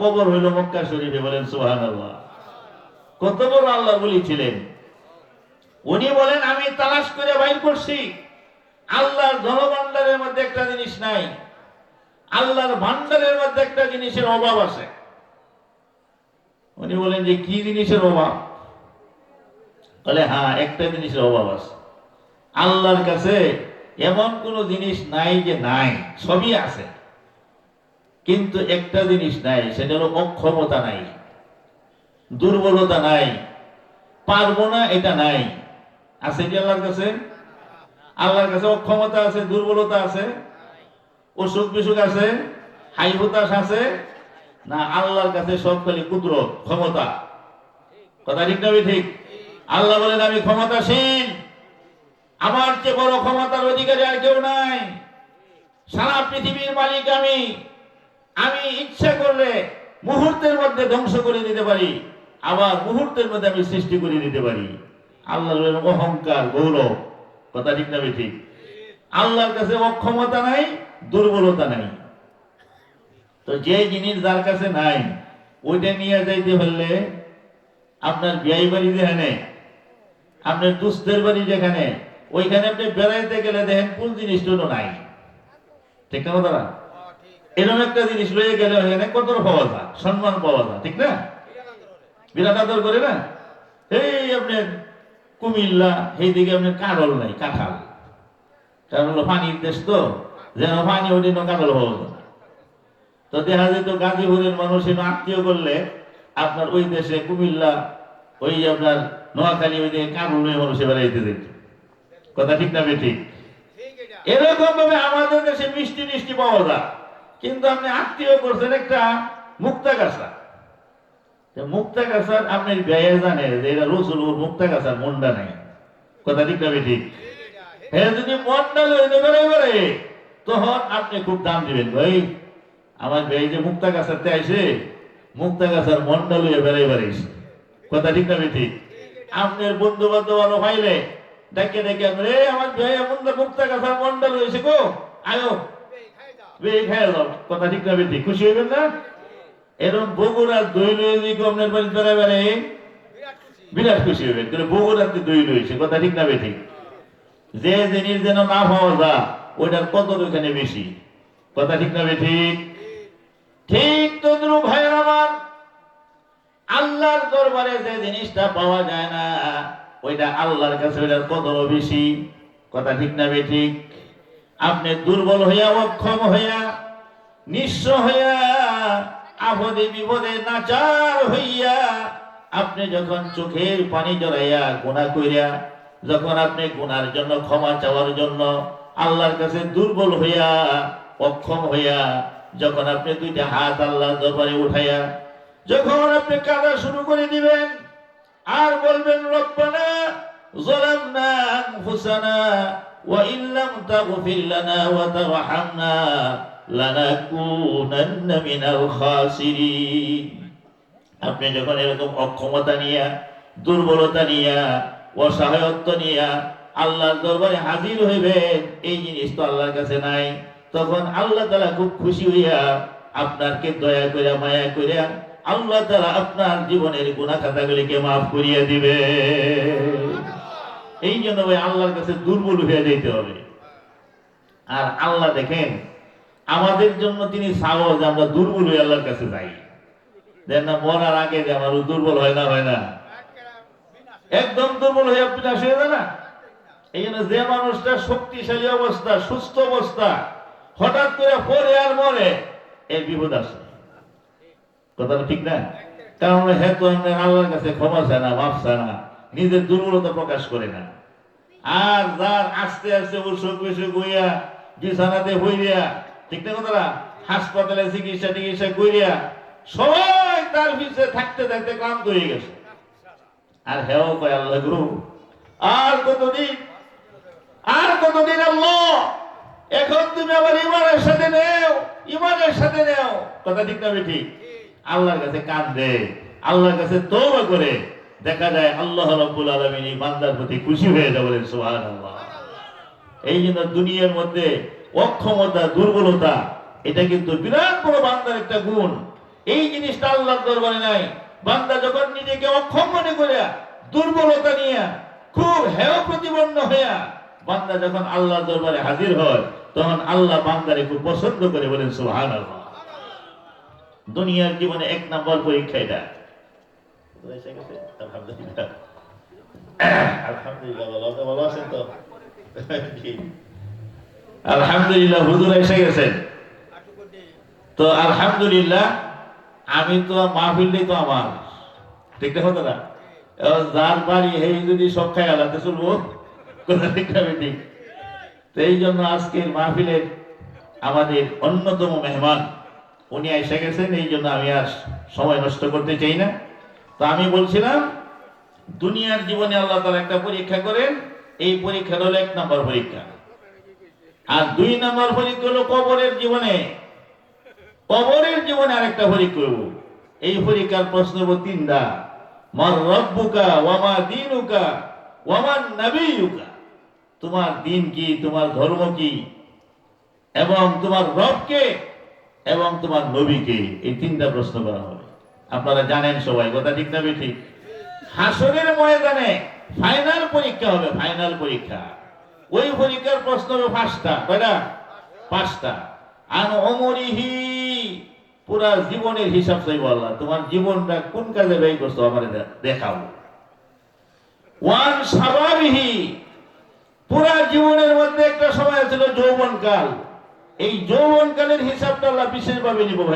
কবর হইল মক্কা শরীফে, বলেন সুবহানাল্লাহ। কত বড় আল্লাহ বলেছিলেন। উনি বলেন আমি তালাশ করে বাইর করছি, আল্লাহর ধনভাণ্ডারের মধ্যে একটা জিনিস নাই, আল্লাহর ভান্ডারের মধ্যে একটা জিনিসের অভাব আছে। উনি বলেন যে কি জিনিসের অভাব? বলে হ্যাঁ, একটা জিনিসের অভাব আছে। আল্লাহর কাছে এমন কোন জিনিস নাই যে নাই, সবই আছে, কিন্তু একটা জিনিস নাই, সেটা হলো অক্ষমতা নাই, দুর্বলতা নাই, পারবো না এটা নাই। আছে কি আল্লাহর কাছে? আল্লাহর কাছে অক্ষমতা আছে, দুর্বলতা আছে, অসুখ বিসুখ আছে, হাই হতাশ আছে না? আল্লাহর কাছে সব খালি কুদরত, ক্ষমতা। কথা ঠিক না ঠিক? আল্লাহ বলেন আমি ক্ষমতাসীন, আমার চেয়ে বড় ক্ষমতার অধিকারী আর কেউ নাই, সারা পৃথিবীর মালিক আমি। আমি ইচ্ছা করলে মুহূর্তের মধ্যে ধ্বংস করে দিতে পারি, আবার মুহূর্তের মধ্যে আমি সৃষ্টি করে দিতে পারি। আল্লাহর অহংকার, গৌরব। কথা ঠিক না ঠিক? আল্লাহর কাছে অক্ষমতা নাই, দুর্বলতা নাই। তো যে জিনিস যার কাছে নাই, ওইটা নিয়ে যাইতে পারলে, আপনার বিয়াই বাড়ি যেখানে, আপনার দুস্থের বাড়ি যেখানে, ওইখানে আপনি বেড়াইতে গেলে দেখেন কোন জিনিসটা নাই। ঠিক না কথা? এরকম একটা জিনিস লয়ে গেলে ওখানে কদর পাওয়া যায়, সম্মান পাওয়া যায়। ঠিক না? বিরাট আদর করে না? এই আপনার কুমিল্লা এইদিকে আপনার কাঁঠাল নাই, কাঁঠাল। কারণ হলো পানির দেশ, তো যেন পানি ওই দিন কাঁঠাল পাওয়া যায়। তো দেখা যেত গাজীপুরের মানুষ আত্মীয় করলে আপনার ওই দেশে কুমিল্লা, ওই আপনার নোয়াখালী, ওই দিকে কাঁঠাল নিয়ে মানুষে বেড়াইতে যেত। কথা ঠিক না ঠিক? এরকম ভাবে আমাদের দেশে মিষ্টি মিষ্টি পাওয়া যায়, কিন্তু আপনি আত্মীয় করছেন একটা মুক্তা গাছা। মুক্তা গাছার আপনি ব্যয় জানেন যে এটা রসুল, মুক্তা গাছার মন্ডা নাই। কথা ঠিক না ঠিক? হ্যাঁ, যদি মন্ডা লইতে পারে তখন আপনি খুব দাম দিবেন। ভাই আমার ব্যয় যে মুক্তা গাছাতে আইসে, মুক্তা গাছার মন্ডা লইয়া বেড়াই বেড়াইছে। কথা ঠিক না ঠিক? আপনার বন্ধু বান্ধব আরো পাইলে ডেকে ডেকে আপনি আমার ব্যয় মুক্তা গাছার মন্ডা লইছে গো, আয়ো খাই দাও। কথা ঠিক না ঠিক? খুশি হইবেন না? এরকম বগুড়ার দই লইলে আপনার বাড়ি বেড়ায় বেড়ায় বিরাট খুশি হইবেন। বগুড়াতে দই লইছে। কথা ঠিক না ঠিক? যে জিনিস যেন না পাওয়া যায়, ওইটার কদর ওইখানে বেশি। কথা ঠিক না ঠিক? ঠিক তদ্রুপ ভাইয়ের আমার, আল্লাহর দরবারে যে জিনিসটা পাওয়া যায় না, ওইটা আল্লাহর কাছে ওইটার কদরও বেশি। কথা ঠিক না ঠিক? আপনি দুর্বল হইয়া, অক্ষম হইয়া, নিঃস্ব হইয়া, আপদে বিপদে নাচার হইয়া, আপনি যখন চোখের পানি জড়াইয়া গুনাহ কইরা, যখন আপনি গুনার জন্য ক্ষমা চাওয়ার জন্য আল্লাহর কাছে দুর্বল হইয়া, অক্ষম হইয়া, যখন আপনি দুইটা হাত আল্লাহর দরবারে উঠাইয়া যখন আপনি কাঁদা শুরু করে দিবেন আর বলবেন রব্বানা যালামনা আনফুসানা ওয়া ইল্লাম তাগফির লানা ওয়া তারহামনা লানাকুনান্না মিনাল খাসিরিন। আপনি যখন এরকম অক্ষমতা নিয়ে, দুর্বলতা নিয়ে, অসহায়ত্ব নিয়ে আল্লাহর দরবারে হাজির হইবেন, এই জিনিস তো আল্লাহর কাছে নাই, তখন আল্লাহ তাআলা খুব খুশি হইয়া আপনাকে দয়া করে, মায়া করে আল্লাহ তাআলা আপনার জীবনের গুনাহ খাতাগুলিকে মাফ করিয়ে দিবে। এই জন্য ভাই আল্লাহর কাছে দুর্বল হয়ে যেতে হবে। আর আল্লাহ দেখেন আমাদের জন্য তিনি চাও যে আমরা দুর্বল হয়ে আল্লাহর কাছে যাই। দেন না মরার আগে যে আমার দুর্বল হয় না, একদম দুর্বল হয়ে আপনি হয়ে যায় না। এই জন্য যে মানুষটা শক্তিশালী অবস্থা, সুস্থ অবস্থা, হঠাৎ করে পরে আর মরে, এর বিপদ আসে। কথাটা ঠিক না? কারণ হ্যাঁ তো আল্লাহর কাছে ক্ষমা চায় না, মাফ চায় না, নিজের দুর্বলতা প্রকাশ করে না। আর যার আস্তে আস্তে অসুখ বিসুখ হইয়া বিছানাতে হইয়া, ঠিক না কথাটা, হাসপাতালে চিকিৎসা করিয়া সবাই তার পিছিয়ে থাকতে থাকতে ক্লান্ত হয়ে গেছে। আর হেও কয় আল্লাহ গুরু আর কতদিন, আর কতদিন আল্লাহ, এখন তুমি আবার ইমানের সাথে নেও, ইমানের সাথে নেও। কথা ঠিক না ঠিক? আল্লাহর কাছে কাঁদে, আল্লাহর কাছে তওবা করে, দেখা যায় আল্লাহ রাব্বুল আলামিন এই বান্দার প্রতি খুশি হয়ে যায়। বলেন সুবহানাল্লাহ। এই জন্য দুনিয়ার মধ্যে অক্ষমতা, দুর্বলতা, এটা কিন্তু বিরাট বড় বান্দার একটা গুণ। এই জিনিসটা আল্লাহর দরবারে নাই। বান্দা যখন নিজেকে অক্ষম মনে করে, দুর্বলতা নিয়ে, খুব হেয় প্রতিপন্ন হইয়া বান্দা যখন আল্লাহর দরবারে হাজির হয়, তখন আল্লাহ বান্দারে খুব পছন্দ করে, বলেন সুবহানাল্লাহ। দুনিয়ার জীবনে এক নম্বর পরীক্ষা এটা। আলহামদুলিল্লাহ, আলহামদুলিল্লাহ, ভালো আছেন তো? আলহামদুলিল্লাহ, হুজুর এসে গেছেন তো আলহামদুলিল্লাহ। আমি তো মাহফিলটাই তো আমার, ঠিক না কথা না? যার বাড়ি এই যদি সব খাই আলাদা চলবো, ঠিক না ঠিক? তো এই জন্য আজকের মাহফিলের আমাদের অন্যতম মেহমান উনি এসে গেছেন, এই জন্য আমি আর সময় নষ্ট করতে চাই না। তো আমি বলছিলাম, দুনিয়ার জীবনে আল্লাহ তাআলা একটা পরীক্ষা করেন, এই পরীক্ষা হলো 1 নম্বর পরীক্ষা। আর 2 নম্বর পরীক্ষা হলো কবরের জীবনে। কবরের জীবনে আরেকটা পরীক্ষা হইব। এই পরীক্ষার প্রশ্ন হইব 3টা। মার রব্বুকা ওয়া মা দীনুকা ওয়া মান নাবিয়ুকা। তোমার দিন কি, তোমার ধর্ম কি, এবং তোমার রব কে, এবং তোমার নবী কে। এই 3টা প্রশ্ন করা হবে। আপনারা জানেন সবাই, কথা ঠিক না ঠিক? হাসরের ময়দানে ফাইনাল পরীক্ষা হবে, ফাইনাল পরীক্ষা। ওই পরীক্ষার প্রশ্ন হবে 5টা। কয়টা? 5টা। আন ওমরিহি, পুরা জীবনের হিসাব চাইব আল্লাহ। তোমার জীবনটা কোন কাজে ব্যয় করছো আমারে দেখাও। ওয়ান শাবাবিহি, পুরা জীবনের মধ্যে একটা সময় ছিল যৌবনকাল। এই যৌবনকালের হিসাবটা আল্লাহ বিশেষভাবে নিব।